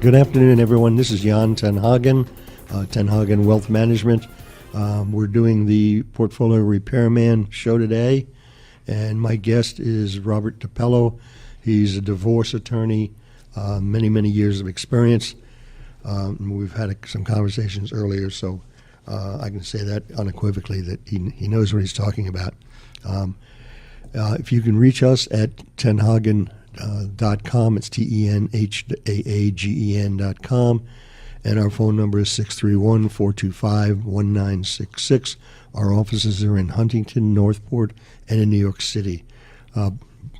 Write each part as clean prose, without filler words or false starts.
Good afternoon, everyone. This is Jan ten Haagen, ten Haagen Wealth Management. We're doing the Portfolio Repairman show today, and my guest is Robert DiPello. He's a divorce attorney, many years of experience. We've had some conversations earlier, so I can say that unequivocally that he knows what he's talking about. If you can reach us at tenhagen.com, it's tenhaagen.com, and our phone number is 631-425-1966. Our offices are in Huntington, Northport, and in New York City.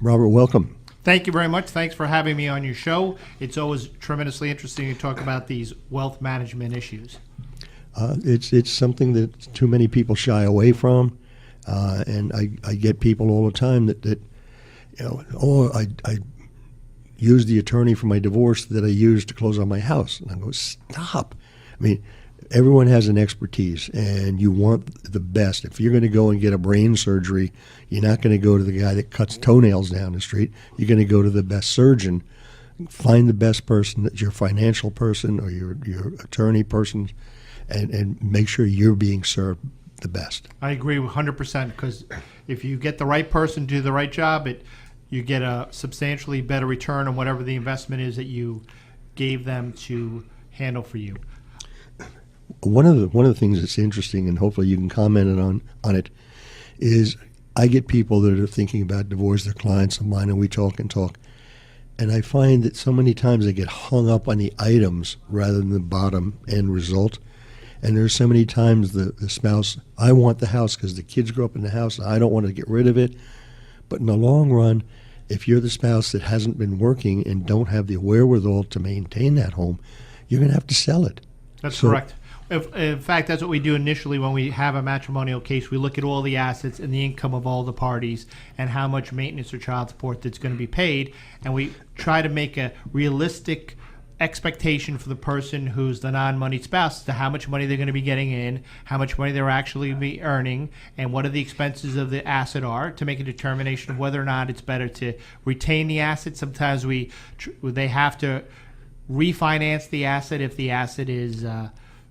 Robert, welcome. Thank you very much. Thanks for having me on your show. It's always tremendously interesting to talk about these wealth management issues. It's something that too many people shy away from, and I get people all the time that I used the attorney for my divorce that I used to close on my house. And I go, stop. I mean, everyone has an expertise, and you want the best. If you're going to go and get a brain surgery, you're not going to go to the guy that cuts toenails down the street. You're going to go to the best surgeon. Find the best person, that's your financial person or your attorney person, and make sure you're being served the best. I agree 100%, because if you get the right person to do the right job, you get a substantially better return on whatever the investment is that you gave them to handle for you. One of the things that's interesting, and hopefully you can comment on it, is I get people that are thinking about divorce. They're clients of mine, and we talk, and I find that so many times they get hung up on the items rather than the bottom end result. And there's so many times the spouse, I want the house because the kids grew up in the house, and I don't want to get rid of it. But in the long run, if you're the spouse that hasn't been working and don't have the wherewithal to maintain that home, you're going to have to sell it. That's correct. In fact, that's what we do initially when we have a matrimonial case. We look at all the assets and the income of all the parties and how much maintenance or child support that's going to be paid, and we try to make a realistic expectation for the person who's the non-money spouse to how much money they're going to be getting in, how much money they're actually be earning, and what are the expenses of the asset are, to make a determination of whether or not it's better to retain the asset. Sometimes they have to refinance the asset if the asset is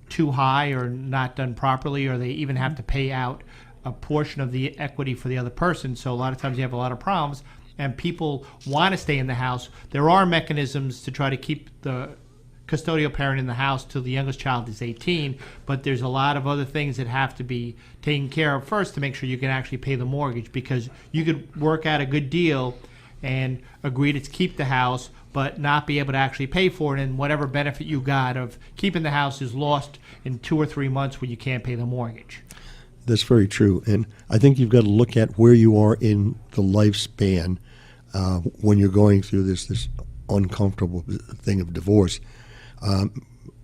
too high or not done properly, or they even have to pay out a portion of the equity for the other person. So a lot of times you have a lot of problems, and people want to stay in the house. There are mechanisms to try to keep the custodial parent in the house till the youngest child is 18, but there's a lot of other things that have to be taken care of first to make sure you can actually pay the mortgage, because you could work out a good deal and agree to keep the house but not be able to actually pay for it, and whatever benefit you got of keeping the house is lost in 2 or 3 months when you can't pay the mortgage. That's very true, and I think you've got to look at where you are in the lifespan when you're going through this uncomfortable thing of divorce.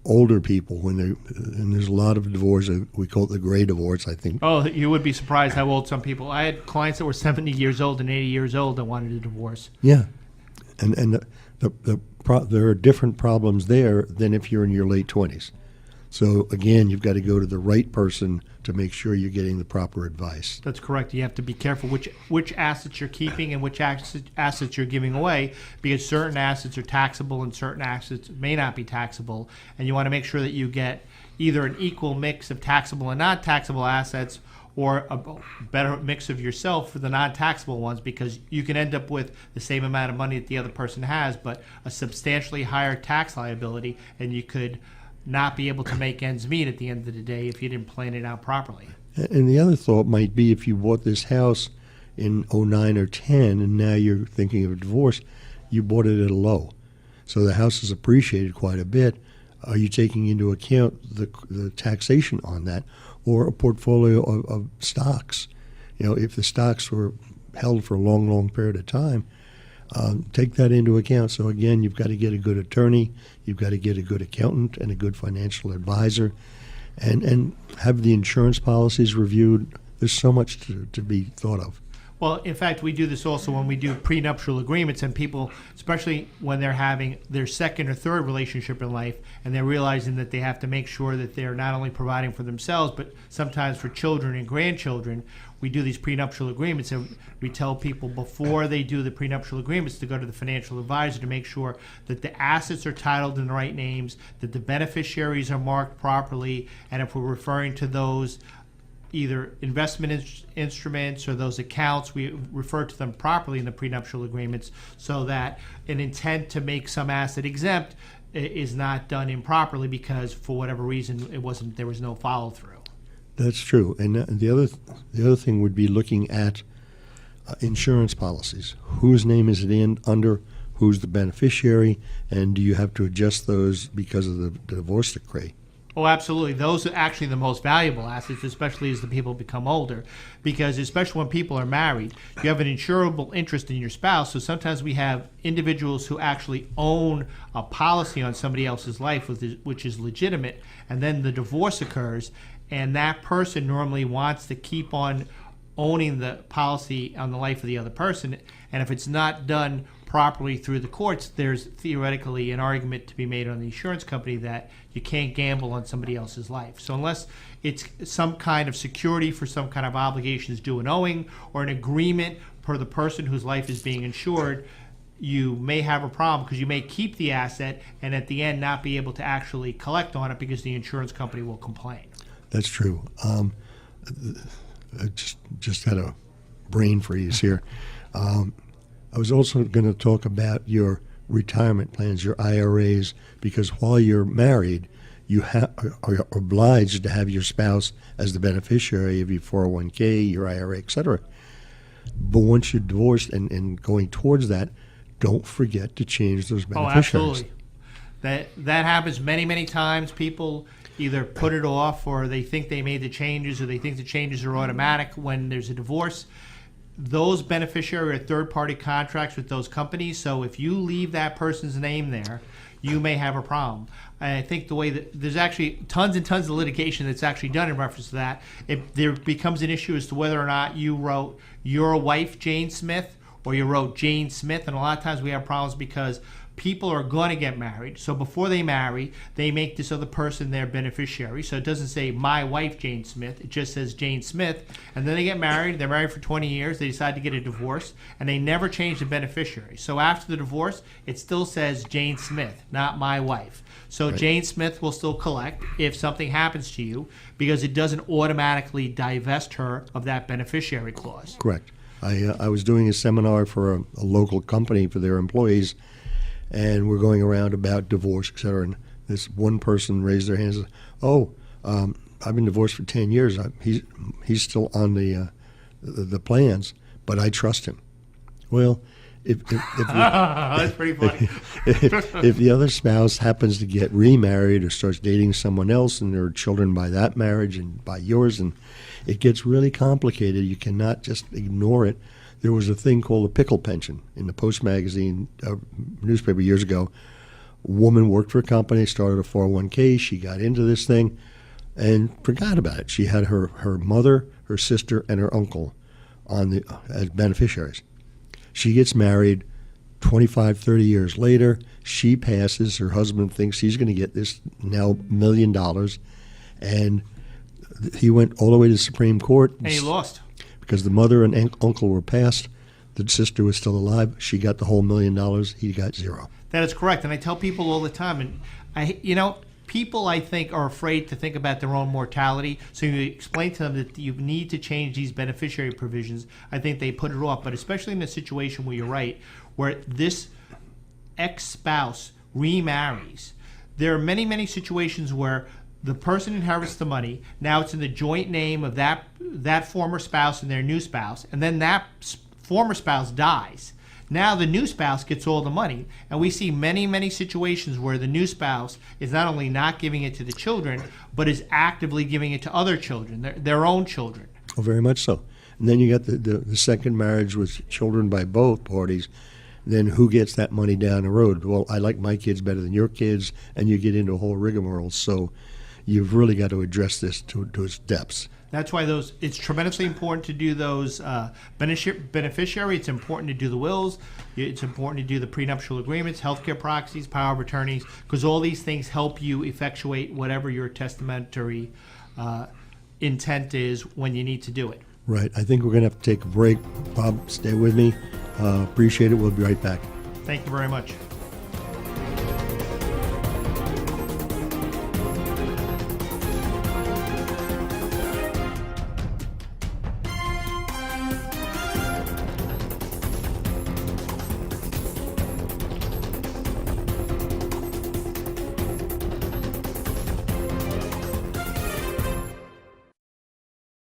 Older people, and there's a lot of divorce, we call it the gray divorce, I think. Oh, you would be surprised how old some people. I had clients that were 70 years old and 80 years old that wanted a divorce. Yeah, and there are different problems there than if you're in your late 20s. So again, you've got to go to the right person to make sure you're getting the proper advice. That's correct. You have to be careful which assets you're keeping and which assets you're giving away, because certain assets are taxable and certain assets may not be taxable. And you want to make sure that you get either an equal mix of taxable and non-taxable assets, or a better mix of yourself for the non-taxable ones, because you can end up with the same amount of money that the other person has, but a substantially higher tax liability, and you could not be able to make ends meet at the end of the day if you didn't plan it out properly. And the other thought might be, if you bought this house in 09 or 10 and now you're thinking of a divorce, you bought it at a low. So the house has appreciated quite a bit. Are you taking into account the taxation on that, or a portfolio of stocks? If the stocks were held for a long period of time, take that into account. So again, you've got to get a good attorney, you've got to get a good accountant and a good financial advisor, and have the insurance policies reviewed. There's so much to be thought of. Well, in fact, we do this also when we do prenuptial agreements, and people, especially when they're having their second or third relationship in life, and they're realizing that they have to make sure that they're not only providing for themselves, but sometimes for children and grandchildren. we do these prenuptial agreements, and we tell people before they do the prenuptial agreements to go to the financial advisor to make sure that the assets are titled in the right names, that the beneficiaries are marked properly, and if we're referring to those either investment instruments or those accounts, we refer to them properly in the prenuptial agreements, so that an intent to make some asset exempt is not done improperly because for whatever reason there was no follow through. That's true. And the other thing would be looking at insurance policies. Whose name is it in under? Who's the beneficiary? And do you have to adjust those because of the divorce decree? Oh, absolutely. Those are actually the most valuable assets, especially as the people become older, because especially when people are married, you have an insurable interest in your spouse. So sometimes we have individuals who actually own a policy on somebody else's life, which is legitimate, and then the divorce occurs, and that person normally wants to keep on owning the policy on the life of the other person. And if it's not done properly through the courts, there's theoretically an argument to be made on the insurance company that you can't gamble on somebody else's life. So unless it's some kind of security for some kind of obligations due and owing, or an agreement per the person whose life is being insured, you may have a problem because you may keep the asset and at the end not be able to actually collect on it because the insurance company will complain. That's true. I just had a brain freeze here. I was also going to talk about your retirement plans, your IRAs, because while you're married, you are obliged to have your spouse as the beneficiary of your 401k, your IRA, etc. But once you're divorced and going towards that, don't forget to change those beneficiaries. Oh, absolutely. That happens many, many times. People either put it off, or they think they made the changes, or they think the changes are automatic when there's a divorce. Those beneficiary or third-party contracts with those companies, so if you leave that person's name there, you may have a problem. I think the way that there's actually tons and tons of litigation that's actually done in reference to that, if there becomes an issue as to whether or not you wrote your wife, Jane Smith, or you wrote Jane Smith, and a lot of times we have problems because people are going to get married. So before they marry, they make this other person their beneficiary. So it doesn't say my wife, Jane Smith. It just says Jane Smith. And then they get married. They're married for 20 years. They decide to get a divorce. And they never change the beneficiary. So after the divorce, it still says Jane Smith, not my wife. So right. Jane Smith will still collect if something happens to you because it doesn't automatically divest her of that beneficiary clause. Correct. I was doing a seminar for a local company for their employees, and we're going around about divorce, et cetera. And this one person raised their hands and said, I've been divorced for 10 years. He's still on the plans, but I trust him. Well, if that's pretty funny. if the other spouse happens to get remarried or starts dating someone else, and there are children by that marriage and by yours, and it gets really complicated, you cannot just ignore it. There was a thing called a pickle pension in the Post magazine newspaper years ago. A woman worked for a company, started a 401k. She got into this thing and forgot about it. She had her mother, her sister, and her uncle as beneficiaries. She gets married 25, 30 years later. She passes. Her husband thinks he's going to get this now $1 million. And he went all the way to the Supreme Court. And he lost. Because the mother and uncle were passed, the sister was still alive. She got the whole $1 million. He got zero. That is correct, and I tell people all the time, and people I think are afraid to think about their own mortality. So you explain to them that you need to change these beneficiary provisions. I think they put it off, but especially in a situation where you're right, where this ex-spouse remarries, there are many, many situations where the person inherits the money. Now it's in the joint name of that former spouse and their new spouse, and then that former spouse dies. Now the new spouse gets all the money, and we see many, many situations where the new spouse is not only not giving it to the children, but is actively giving it to other children, their own children. Oh, very much so. And then you got the second marriage with children by both parties. Then who gets that money down the road? Well, I like my kids better than your kids, and you get into a whole rigmarole. So you've really got to address this to its depths. That's why it's tremendously important to do those beneficiary. It's important to do the wills. It's important to do the prenuptial agreements, healthcare proxies, power of attorneys, because all these things help you effectuate whatever your testamentary intent is when you need to do it. Right. I think we're going to have to take a break. Bob, stay with me. Appreciate it. We'll be right back. Thank you very much.